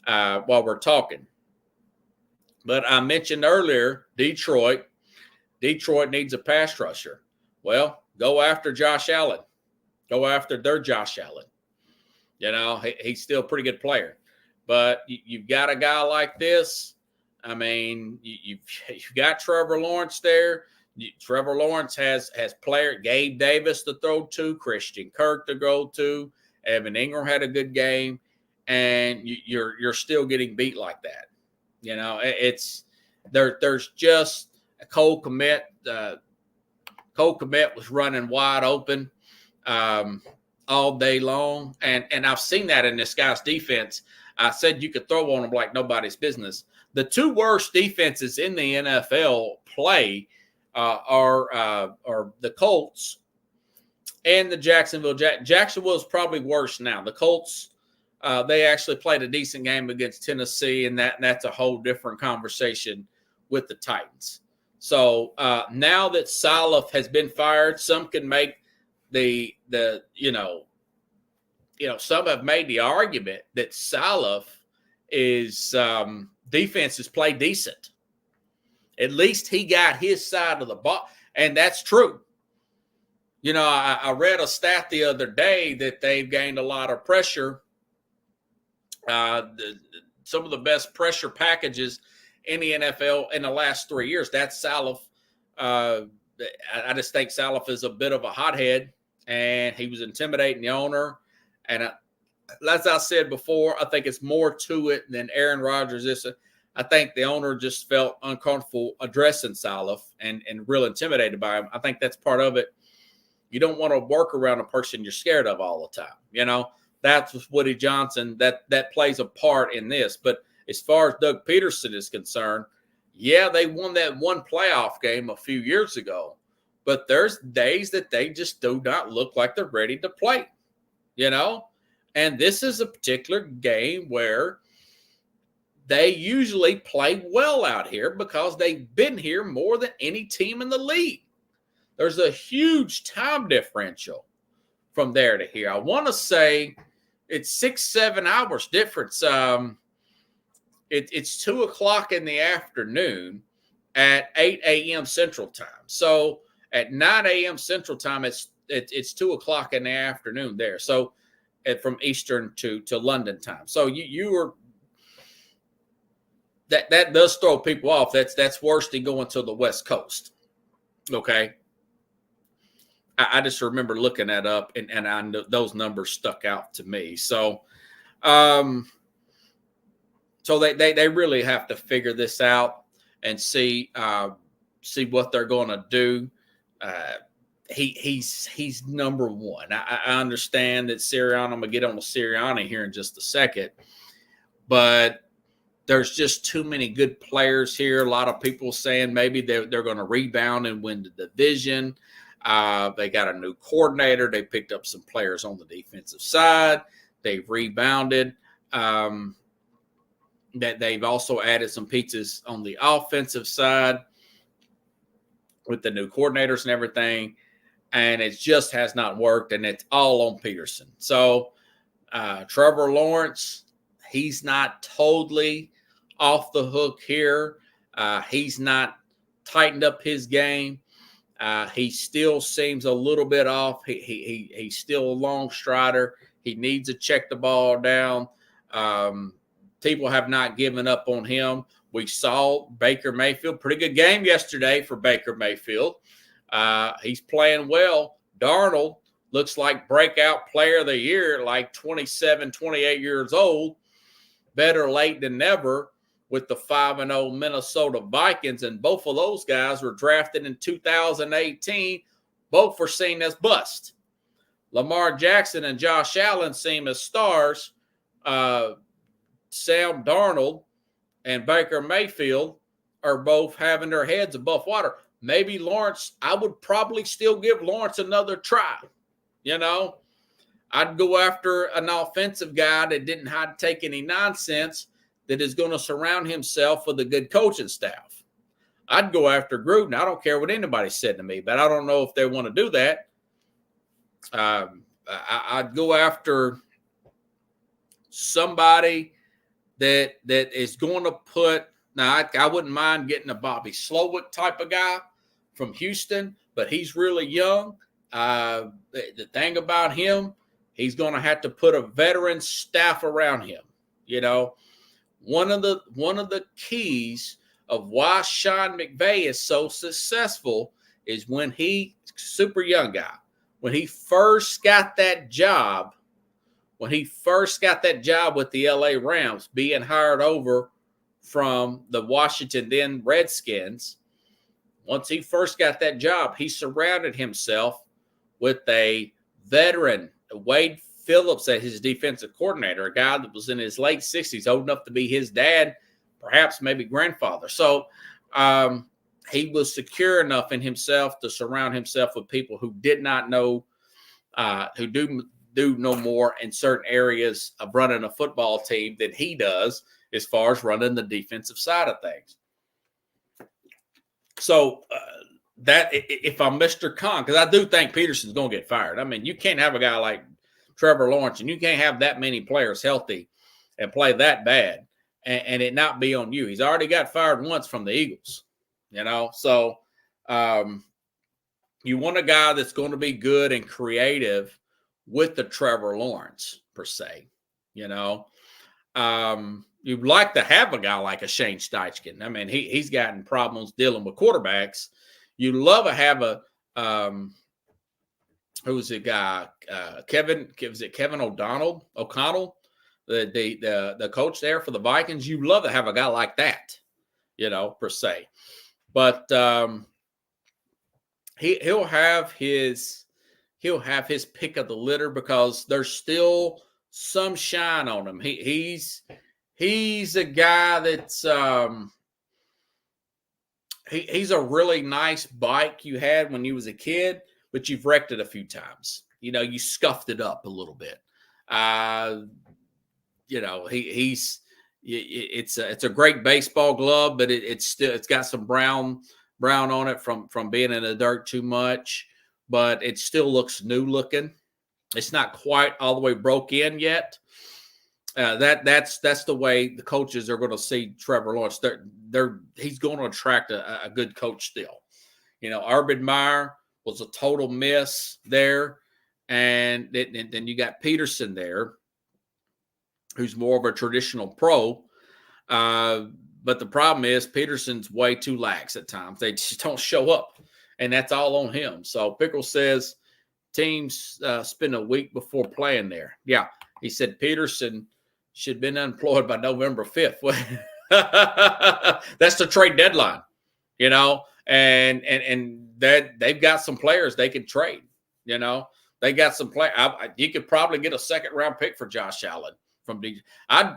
while we're talking. But I mentioned earlier, Detroit needs a pass rusher. Well, go after Josh Allen. Go after their Josh Allen. He's still a pretty good player. But you've got a guy like this. I mean, you've got Trevor Lawrence there. Trevor Lawrence has player Gabe Davis to throw to, Christian Kirk to go to. Evan Ingram had a good game, and you're still getting beat like that. It's there's just a Cole Kmet. Cole Kmet was running wide open all day long, and I've seen that in this guy's defense. I said you could throw on him like nobody's business. The 2 worst defenses in the NFL play are the Colts and the Jacksonville. Jacksonville is probably worse now. The Colts, they actually played a decent game against Tennessee, and that's a whole different conversation with the Titans. So now that Saleh has been fired, some can make some have made the argument that Saleh is defenses play decent. At least he got his side of the ball, and that's true. I read a stat the other day that they've gained a lot of pressure. Some of the best pressure packages in the NFL in the last 3 years. That's Saleh. I just think Saleh is a bit of a hothead, and he was intimidating the owner. And as I said before, I think it's more to it than Aaron Rodgers is. I think the owner just felt uncomfortable addressing Saleh and real intimidated by him. I think that's part of it. You don't want to work around a person you're scared of all the time. You know, that's Woody Johnson. That plays a part in this. But as far as Doug Peterson is concerned, yeah, they won that one playoff game a few years ago. But there's days that they just do not look like they're ready to play, you know? And this is a particular game where they usually play well out here because they've been here more than any team in the league. There's a huge time differential from there to here. I want to say it's 6-7 hours difference. It's 2 o'clock in the afternoon at 8 a.m. Central Time. So at 9 a.m. Central Time, it's 2 o'clock in the afternoon there. So from Eastern to London time. So you were that does throw people off. That's worse than going to the West Coast. Okay. I just remember looking that up, and I know those numbers stuck out to me. So, so they really have to figure this out and see what they're going to do. He's number one. I understand that Sirianni. I'm gonna get on with Sirianni here in just a second, but there's just too many good players here. A lot of people saying maybe they're going to rebound and win the division. They got a new coordinator. They picked up some players on the defensive side. They've rebounded. That they've also added some pieces on the offensive side with the new coordinators and everything. And it just has not worked, and it's all on Peterson. So Trevor Lawrence, he's not totally off the hook here. He's not tightened up his game. He still seems a little bit off. He's still a long strider. He needs to check the ball down. People have not given up on him. We saw Baker Mayfield, pretty good game yesterday for Baker Mayfield. He's playing well. Darnold looks like breakout player of the year, like 27, 28 years old. Better late than never with the 5-0 Minnesota Vikings. And both of those guys were drafted in 2018. Both were seen as bust. Lamar Jackson and Josh Allen seem as stars. Sam Darnold and Baker Mayfield are both having their heads above water. Maybe Lawrence, I would probably still give Lawrence another try. You know, I'd go after an offensive guy that didn't have to take any nonsense, that is going to surround himself with a good coaching staff. I'd go after Gruden. I don't care what anybody said to me, but I don't know if they want to do that. I'd go after somebody that is going to put – now, I wouldn't mind getting a Bobby Slowick type of guy from Houston, but he's really young. The thing about him, he's going to have to put a veteran staff around him. You know, one of the keys of why Sean McVay is so successful is when super young guy, when he first got that job with the LA Rams, being hired over from the Washington then Redskins, once he first got that job, he surrounded himself with a veteran, Wade Phillips, as his defensive coordinator, a guy that was in his late 60s, old enough to be his dad, perhaps maybe grandfather. So he was secure enough in himself to surround himself with people who did not know, who do know more in certain areas of running a football team than he does as far as running the defensive side of things. So that if I'm Mr. Khan, because I do think Peterson's going to get fired. I mean, you can't have a guy like Trevor Lawrence, and you can't have that many players healthy and play that bad and it not be on you. He's already got fired once from the Eagles, you know. So you want a guy that's going to be good and creative with the Trevor Lawrence, per se, you know. You'd like to have a guy like a Shane Steichen. I mean, he's gotten problems dealing with quarterbacks. You love to have a who's the guy? Kevin O'Connell, the coach there for the Vikings. You love to have a guy like that, you know, per se. But he'll have his he'll have his pick of the litter because there's still some shine on him. He's a guy that's he's a really nice bike you had when you was a kid, but you've wrecked it a few times. You know, you scuffed it up a little bit. You know, it's a great baseball glove, but it's got some brown on it from being in the dirt too much, but it still looks new looking. It's not quite all the way broke in yet. That's the way the coaches are going to see Trevor Lawrence. He's going to attract a good coach still. You know, Urban Meyer was a total miss there, and then you got Peterson there, who's more of a traditional pro. But the problem is Peterson's way too lax at times. They just don't show up, and that's all on him. So Pickle says teams spend a week before playing there. Yeah, he said Peterson should have been unemployed by November 5th. That's the trade deadline, you know, and that they've got some players they could trade. You know, they got some play. You could probably get a second-round pick for Josh Allen from DJ.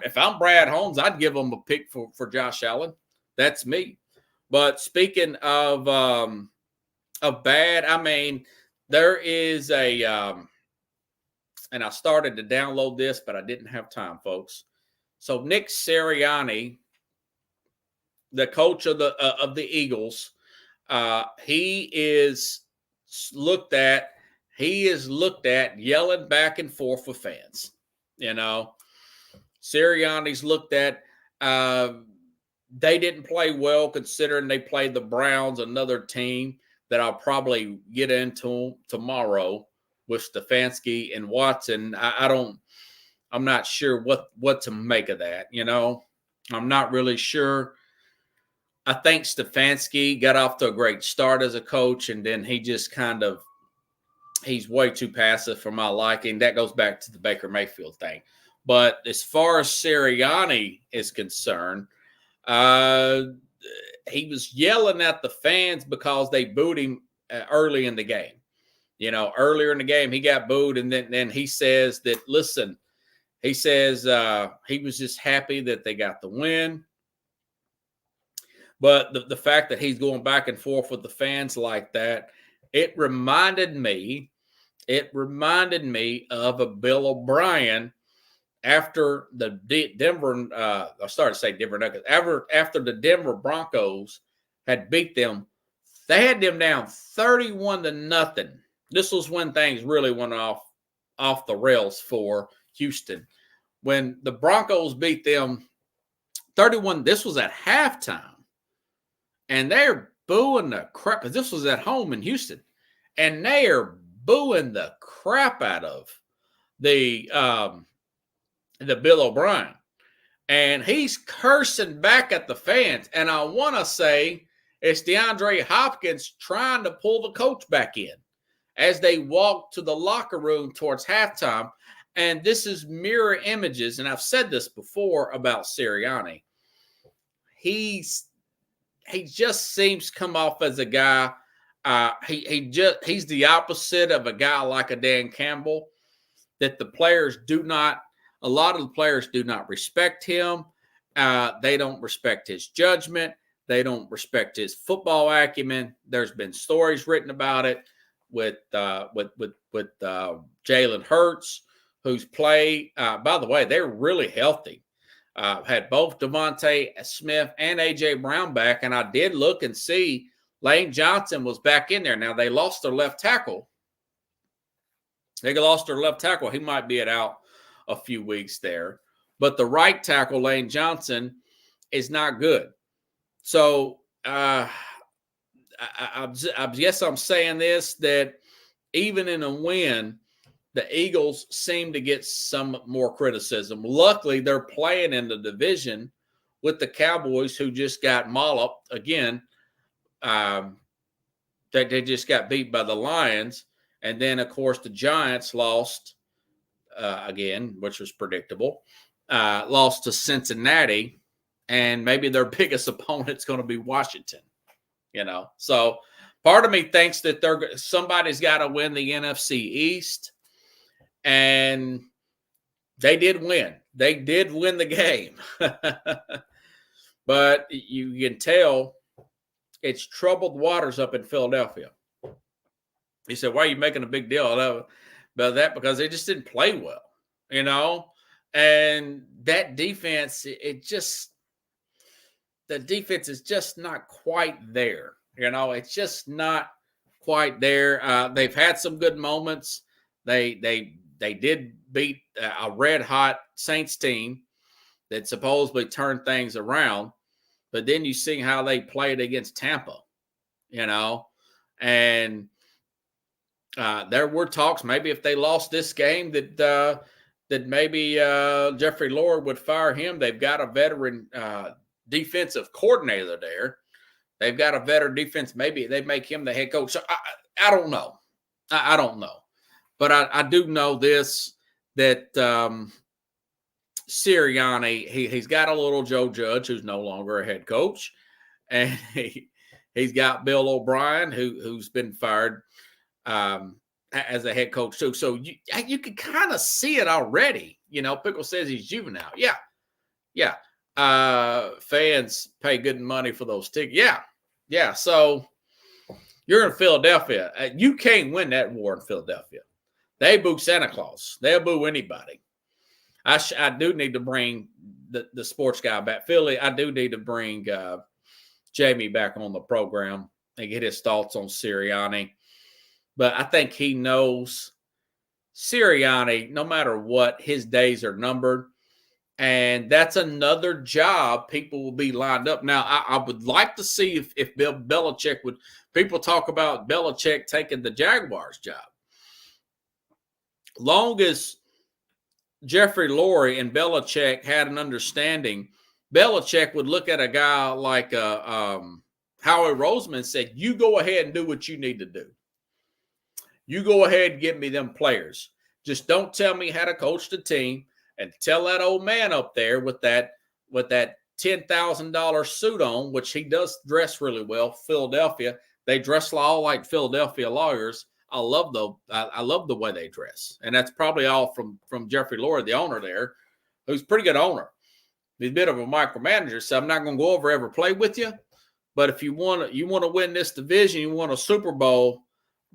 If I'm Brad Holmes, I'd give him a pick for Josh Allen. That's me. But speaking of bad, I mean, there is and I started to download this, but I didn't have time, folks. So Nick Sirianni, the coach of the Eagles, he is looked at yelling back and forth with fans. You know, Sirianni's looked at. They didn't play well considering they played the Browns, another team that I'll probably get into tomorrow with Stefanski and Watson. I'm not sure what to make of that. You know, I'm not really sure. I think Stefanski got off to a great start as a coach, and then he just he's way too passive for my liking. That goes back to the Baker Mayfield thing. But as far as Sirianni is concerned, he was yelling at the fans because they booed him early in the game. You know, earlier in the game, he got booed, and then he says that, listen, he says he was just happy that they got the win. But the fact that he's going back and forth with the fans like that, it reminded me of a Bill O'Brien after the Denver, I started to say Denver Nuggets, after the Denver Broncos had beat them. They had them down 31-0. This was when things really went off the rails for Houston. When the Broncos beat them 31, this was at halftime. And they're booing the crap, because this was at home in Houston. And they are booing the crap out of the Bill O'Brien. And he's cursing back at the fans. And I want to say it's DeAndre Hopkins trying to pull the coach back in as they walk to the locker room towards halftime. And this is mirror images. And I've said this before about Sirianni. He just seems to come off as a guy. He's the opposite of a guy like a Dan Campbell, that a lot of the players do not respect him. They don't respect his judgment. They don't respect his football acumen. There's been stories written about it with Jalen Hurts, who's played. By the way, they're really healthy. Had both Devontae Smith and A.J. Brown back, and I did look and see Lane Johnson was back in there. Now, they lost their left tackle. He might be out a few weeks there. But the right tackle, Lane Johnson, is not good. So I guess I'm saying this, that even in a win, the Eagles seem to get some more criticism. Luckily, they're playing in the division with the Cowboys, who just got molloped again. They just got beat by the Lions. And then, of course, the Giants lost again, which was predictable. Lost to Cincinnati, and maybe their biggest opponent's going to be Washington. You know, so Part of me thinks that somebody's got to win the NFC East, and they did win. They did win the game. But you can tell it's troubled waters up in Philadelphia. He said, why are you making a big deal about that? Because they just didn't play well, you know? And that defense, the defense is just not quite there. You know, it's just not quite there. They've had some good moments. They did beat a red-hot Saints team that supposedly turned things around. But then you see how they played against Tampa, you know. And there were talks maybe if they lost this game that maybe Jeffrey Lurie would fire him. They've got a veteran defensive coordinator there. They've got a veteran defense. Maybe they make him the head coach. So I don't know. I don't know. But I do know this, that Sirianni, he's got a little Joe Judge, who's no longer a head coach. And he's got Bill O'Brien, who's been fired as a head coach too. So you can kind of see it already. You know, Pickle says he's juvenile. Yeah. Fans pay good money for those tickets. Yeah. So you're in Philadelphia. You can't win that war in Philadelphia. They boo Santa Claus. They'll boo anybody. I do need to bring the sports guy back. Philly, I do need to bring Jamie back on the program and get his thoughts on Sirianni. But I think he knows Sirianni, no matter what, his days are numbered. And that's another job people will be lined up. Now, I would like to see if Bill Belichick would – people talk about Belichick taking the Jaguars job. Long as Jeffrey Lurie and Belichick had an understanding, Belichick would look at a guy like Howie Roseman and said, you go ahead and do what you need to do. You go ahead and give me them players. Just don't tell me how to coach the team. And tell that old man up there with that $10,000 suit on, which he does dress really well. Philadelphia, they dress all like Philadelphia lawyers. I love the way they dress, and that's probably all from Jeffrey Lurie, the owner there, who's a pretty good owner. He's a bit of a micromanager, so I'm not going to go over every play with you. But if you want to win this division, you want a Super Bowl,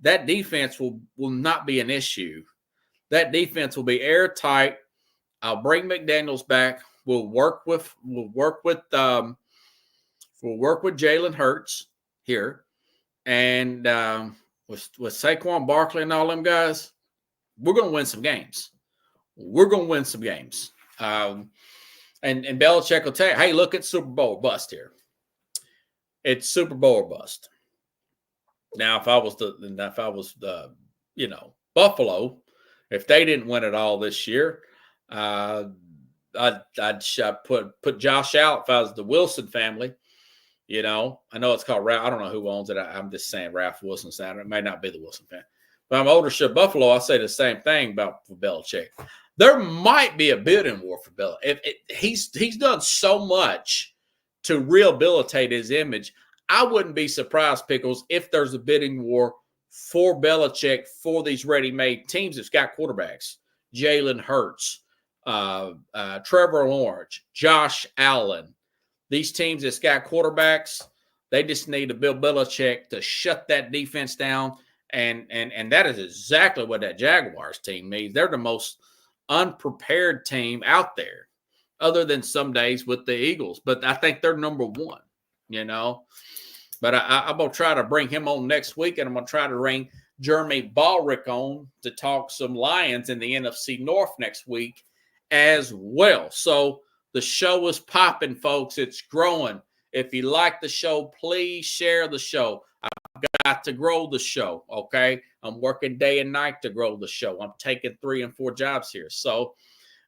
that defense will not be an issue. That defense will be airtight. I'll bring McDaniels back. We'll work with Jalen Hurts here, and with Saquon Barkley and all them guys, we're going to win some games. And Belichick will tell you, hey, look, it's Super Bowl or bust here. It's Super Bowl or bust. Now, if I was Buffalo, if they didn't win it all this year, I'd put Josh out if I was the Wilson family. You know, I know it's called Ralph. I don't know who owns it. I'm just saying Ralph Wilson's down. It may not be the Wilson fan. But I'm ownership Buffalo. I say the same thing for Belichick. There might be a bidding war for Belichick. He's done so much to rehabilitate his image. I wouldn't be surprised, Pickles, if there's a bidding war for Belichick for these ready-made teams that's got quarterbacks. Jalen Hurts, Trevor Lawrence, Josh Allen. These teams that's got quarterbacks, they just need a Bill Belichick to shut that defense down. And that is exactly what that Jaguars team needs. They're the most unprepared team out there, other than some days with the Eagles. But I think they're number one, you know. But I'm going to try to bring him on next week, and I'm going to try to bring Jeremy Ballrick on to talk some Lions in the NFC North next week as well. So the show is popping, folks. It's growing. If you like the show, please share the show. I've got to grow the show, okay? I'm working day and night to grow the show. I'm taking 3 and 4 jobs here. So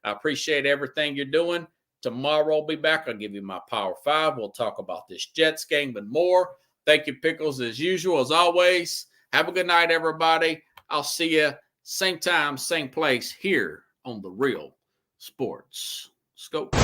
I appreciate everything you're doing. Tomorrow I'll be back. I'll give you my Power 5. We'll talk about this Jets game and more. Thank you, Pickles, as usual, as always. Have a good night, everybody. I'll see you same time, same place here on The Real Sports Scope.